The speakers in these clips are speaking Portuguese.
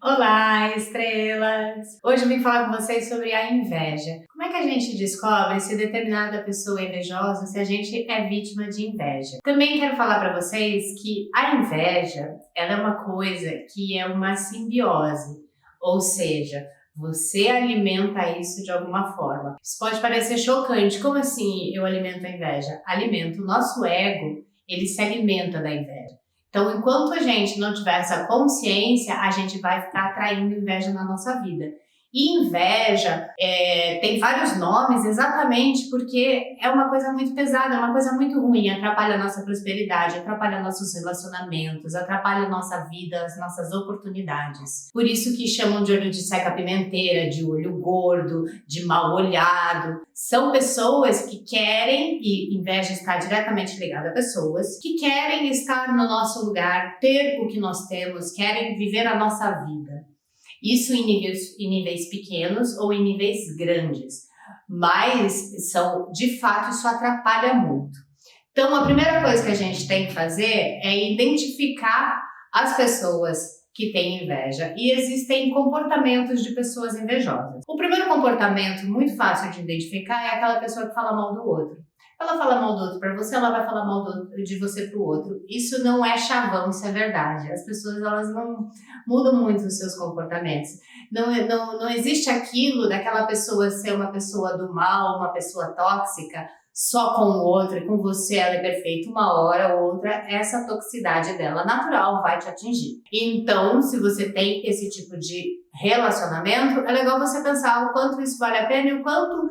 Olá, estrelas! Hoje eu vim falar com vocês sobre a inveja. Como é que a gente descobre se determinada pessoa é invejosa, se a gente é vítima de inveja? Também quero falar para vocês que a inveja, ela é uma coisa que é uma simbiose, ou seja, você alimenta isso de alguma forma. Isso pode parecer chocante. Como assim eu alimento a inveja? Alimento. O nosso ego, ele se alimenta da inveja. Então, enquanto a gente não tiver essa consciência, a gente vai ficar atraindo inveja na nossa vida. E inveja tem vários nomes exatamente porque é uma coisa muito pesada, é uma coisa muito ruim, atrapalha a nossa prosperidade, atrapalha nossos relacionamentos, atrapalha a nossa vida, as nossas oportunidades. Por isso que chamam de olho de seca-pimenteira, de olho gordo, de mal olhado. São pessoas que querem, e inveja está diretamente ligada a pessoas, que querem estar no nosso lugar, ter o que nós temos, querem viver a nossa vida. Isso em níveis pequenos ou em níveis grandes, mas de fato isso atrapalha muito. Então a primeira coisa que a gente tem que fazer é identificar as pessoas que têm inveja, e existem comportamentos de pessoas invejosas. O primeiro comportamento muito fácil de identificar é aquela pessoa que fala mal do outro. Ela fala mal do outro para você, ela vai falar mal de você para o outro. Isso não é chavão, isso é verdade. As pessoas elas não mudam muito os seus comportamentos. Não existe aquilo daquela pessoa ser uma pessoa do mal, uma pessoa tóxica, só com o outro, e com você ela é perfeita. Uma hora ou outra, essa toxicidade dela natural vai te atingir. Então, se você tem esse tipo de relacionamento, é legal você pensar o quanto isso vale a pena e o quanto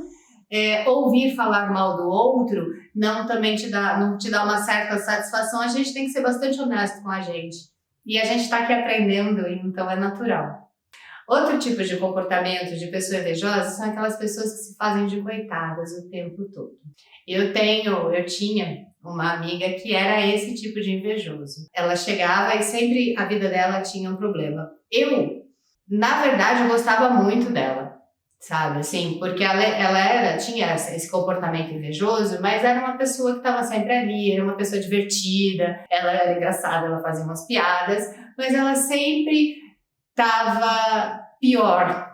ouvir falar mal do outro não te dá uma certa satisfação. A gente tem que ser bastante honesto com a gente. E a gente está aqui aprendendo, então é natural. Outro tipo de comportamento de pessoa invejosa são aquelas pessoas que se fazem de coitadas o tempo todo. Eu tinha uma amiga que era esse tipo de invejoso. Ela chegava e sempre a vida dela tinha um problema. Na verdade, eu gostava muito dela, sabe, assim, porque tinha esse comportamento invejoso, mas era uma pessoa que estava sempre ali, era uma pessoa divertida, ela era engraçada, ela fazia umas piadas, mas ela sempre estava pior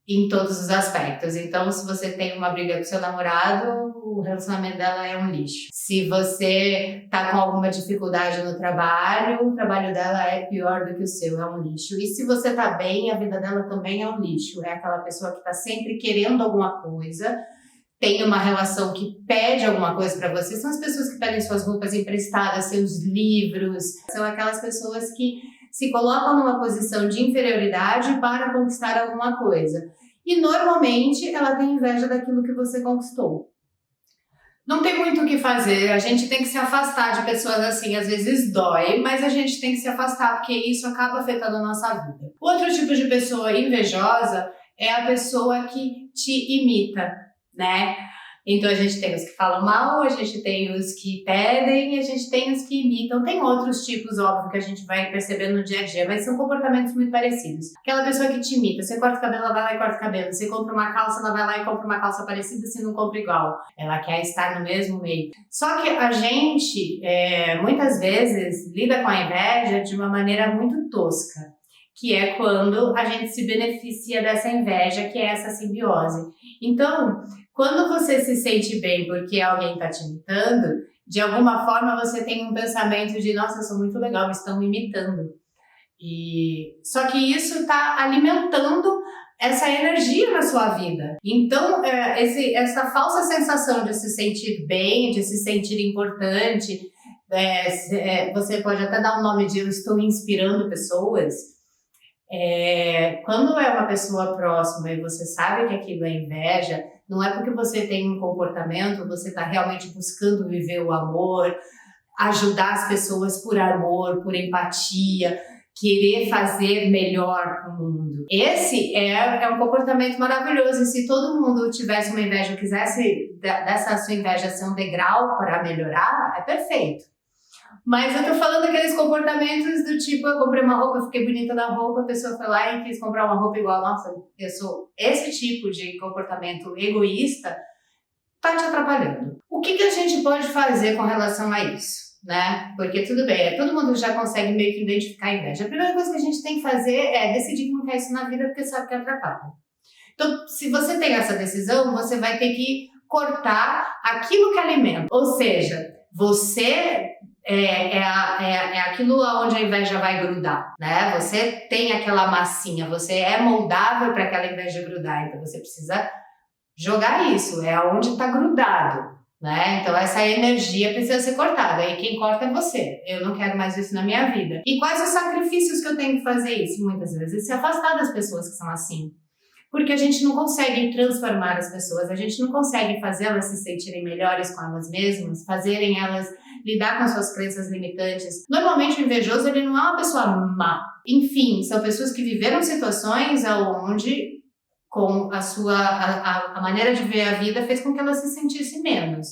em todos os aspectos. Então, se você tem uma briga com seu namorado, o relacionamento dela é um lixo. Se você tá com alguma dificuldade no trabalho, o trabalho dela é pior do que o seu, é um lixo. E se você tá bem, a vida dela também é um lixo. É aquela pessoa que tá sempre querendo alguma coisa, tem uma relação que pede alguma coisa para você. São as pessoas que pedem suas roupas emprestadas, seus livros. São aquelas pessoas que se colocam numa posição de inferioridade para conquistar alguma coisa. E normalmente ela tem inveja daquilo que você conquistou. Não tem muito o que fazer, a gente tem que se afastar de pessoas assim, às vezes dói, mas a gente tem que se afastar porque isso acaba afetando a nossa vida. Outro tipo de pessoa invejosa é a pessoa que te imita, né? Então a gente tem os que falam mal, a gente tem os que pedem, a gente tem os que imitam. Tem outros tipos, óbvio, que a gente vai percebendo no dia a dia, mas são comportamentos muito parecidos. Aquela pessoa que te imita, você corta o cabelo, ela vai lá e corta o cabelo. Você compra uma calça, ela vai lá e compra uma calça parecida, se não compra igual. Ela quer estar no mesmo meio. Só que a gente, muitas vezes, lida com a inveja de uma maneira muito tosca, que é quando a gente se beneficia dessa inveja, que é essa simbiose. Então, quando você se sente bem porque alguém está te imitando, de alguma forma você tem um pensamento de nossa, eu sou muito legal, estão me imitando. Só que isso está alimentando essa energia na sua vida. Então, essa falsa sensação de se sentir bem, de se sentir importante, você pode até dar um nome de eu estou inspirando pessoas. Quando é uma pessoa próxima e você sabe que aquilo é inveja, não é porque você tem um comportamento, você está realmente buscando viver o amor, ajudar as pessoas por amor, por empatia, querer fazer melhor para o mundo. Esse é um comportamento maravilhoso, e se todo mundo tivesse uma inveja, quisesse dessa sua inveja ser um degrau para melhorar, é perfeito. Mas eu tô falando daqueles comportamentos do tipo, eu comprei uma roupa, fiquei bonita na roupa, a pessoa foi lá e quis comprar uma roupa igual. Nossa, eu sou esse tipo de comportamento egoísta, tá te atrapalhando. O que a gente pode fazer com relação a isso? né? Porque tudo bem, todo mundo já consegue meio que identificar a inveja. A primeira coisa que a gente tem que fazer é decidir que não quer isso na vida porque sabe que atrapalha. Então, se você tem essa decisão, você vai ter que cortar aquilo que alimenta. Ou seja, você é aquilo onde a inveja vai grudar, né? Você tem aquela massinha, você é moldável para aquela inveja grudar, então você precisa jogar isso, é onde está grudado, né? Então essa energia precisa ser cortada, e quem corta é você. Eu não quero mais isso na minha vida. E quais os sacrifícios que eu tenho que fazer isso? Muitas vezes se afastar das pessoas que são assim. Porque a gente não consegue transformar as pessoas, a gente não consegue fazer elas se sentirem melhores com elas mesmas, fazerem elas lidar com as suas crenças limitantes. Normalmente o invejoso, ele não é uma pessoa má. Enfim, são pessoas que viveram situações onde, com a maneira de ver a vida, fez com que elas se sentissem menos.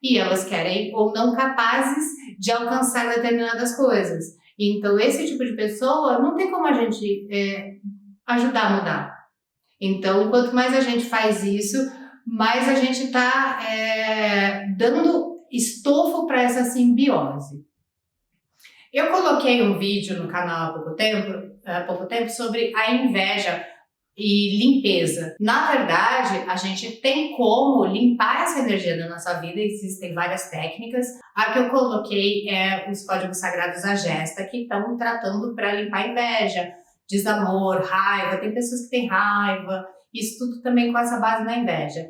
E elas querem ou não capazes de alcançar determinadas coisas. Então esse tipo de pessoa não tem como a gente ajudar a mudar. Então, quanto mais a gente faz isso, mais a gente está dando estofo para essa simbiose. Eu coloquei um vídeo no canal há pouco tempo sobre a inveja e limpeza. Na verdade, a gente tem como limpar essa energia da nossa vida, existem várias técnicas. A que eu coloquei é os códigos sagrados da Gesta, que estão tratando para limpar a inveja, desamor, raiva. Tem pessoas que têm raiva, isso tudo também com essa base na inveja.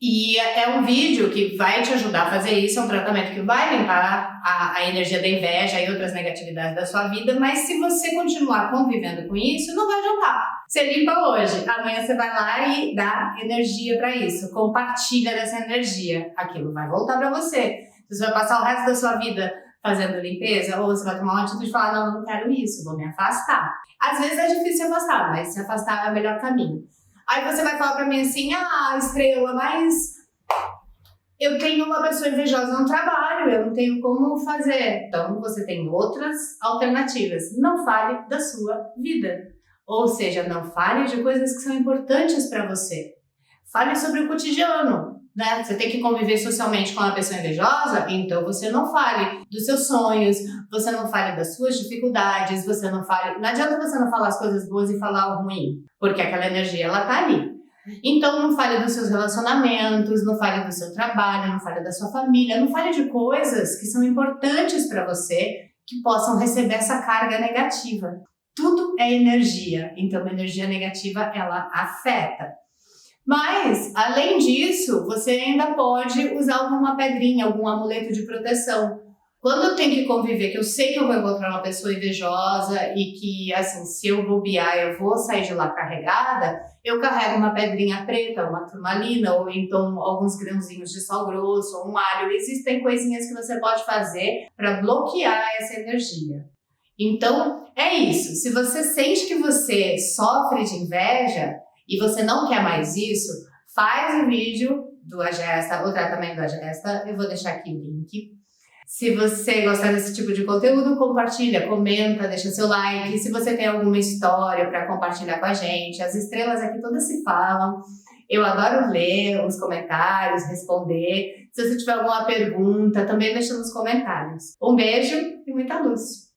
E é um vídeo que vai te ajudar a fazer isso, é um tratamento que vai limpar a energia da inveja e outras negatividades da sua vida, mas se você continuar convivendo com isso, não vai adiantar. Você limpa hoje, amanhã você vai lá e dá energia para isso, compartilha dessa energia, aquilo vai voltar para você. Você vai passar o resto da sua vida fazendo limpeza, ou você vai tomar uma atitude e falar, não quero isso, vou me afastar. Às vezes é difícil se afastar, mas se afastar é o melhor caminho. Aí você vai falar pra mim assim, Estrela, mas eu tenho uma pessoa invejosa no trabalho, eu não tenho como fazer. Então você tem outras alternativas. Não fale da sua vida. Ou seja, não fale de coisas que são importantes para você. Fale sobre o cotidiano. Né? Você tem que conviver socialmente com uma pessoa invejosa, então você não fale dos seus sonhos, você não fale das suas dificuldades, não adianta você não falar as coisas boas e falar o ruim, porque aquela energia, ela tá ali. Então não fale dos seus relacionamentos, não fale do seu trabalho, não fale da sua família, não fale de coisas que são importantes para você, que possam receber essa carga negativa. Tudo é energia, então a energia negativa, ela afeta. Mas, além disso, você ainda pode usar alguma pedrinha, algum amuleto de proteção. Quando eu tenho que conviver, que eu sei que eu vou encontrar uma pessoa invejosa e que, assim, se eu bobear, eu vou sair de lá carregada, eu carrego uma pedrinha preta, uma turmalina, ou então alguns grãozinhos de sal grosso, ou um alho. Existem coisinhas que você pode fazer para bloquear essa energia. Então, é isso. Se você sente que você sofre de inveja, e você não quer mais isso, faz o vídeo do Agesta, o tratamento do Agesta, eu vou deixar aqui o link. Se você gostar desse tipo de conteúdo, compartilha, comenta, deixa seu like. Se você tem alguma história para compartilhar com a gente, as estrelas aqui todas se falam. Eu adoro ler os comentários, responder. Se você tiver alguma pergunta, também deixa nos comentários. Um beijo e muita luz!